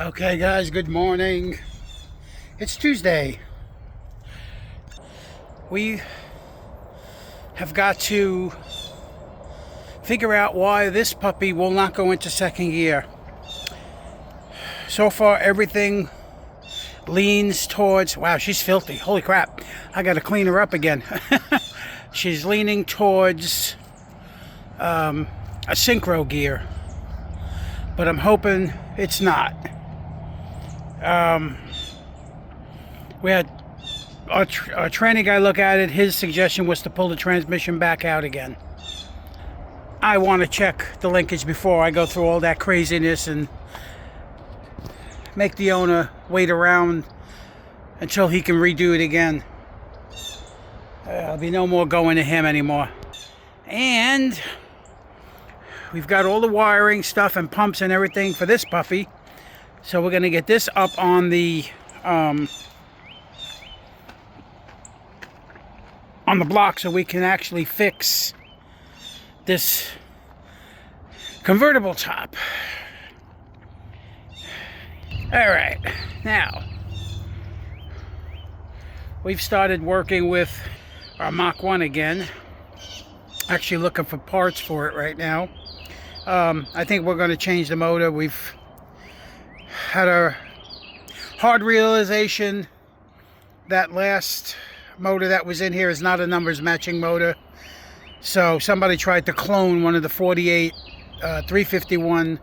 Okay guys, good morning. It's Tuesday. We have got to figure out why this puppy will not go into second gear. So far everything leans towards, wow, she's filthy, holy crap, I gotta clean her up again. She's leaning towards a synchro gear, but I'm hoping it's not. We had our training guy look at it. His suggestion was to pull the transmission back out again. I want to check the linkage before I go through all that craziness and make the owner wait around until he can redo it again. There'll be no more going to him anymore. And we've got all the wiring stuff and pumps and everything for this puppy. So we're going to get this up on the block so we can actually fix this convertible top. All right, now we've started working with our Mach 1 again. Actually looking for parts for it right now. I think we're going to change the motor. We've had a hard realization that last motor that was in here is not a numbers matching motor. So somebody tried to clone one of the 48 351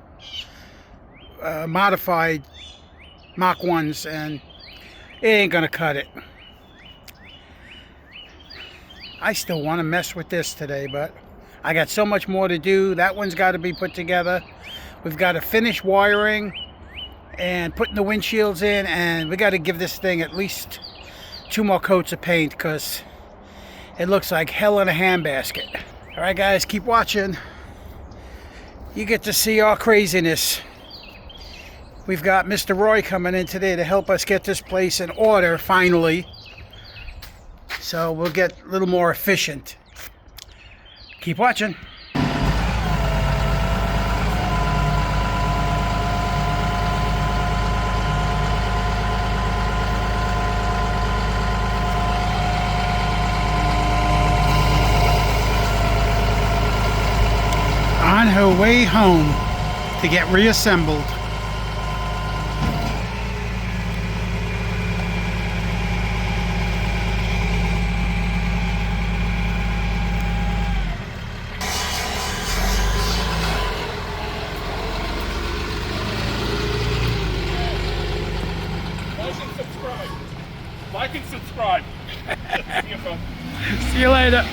modified Mach 1s, and it ain't gonna cut it. I still want to mess with this today, but I got so much more to do. That one's got to be put together. We've got to finish wiring and putting the windshields in, and we got to give this thing at least 2 more coats of paint because it looks like hell in a handbasket. All right guys, keep watching. You get to see our craziness. We've got Mr. Roy coming in today to help us get this place in order finally, so we'll get a little more efficient. Keep watching. On her way home to get reassembled. Like and subscribe. See you, folks. See you later.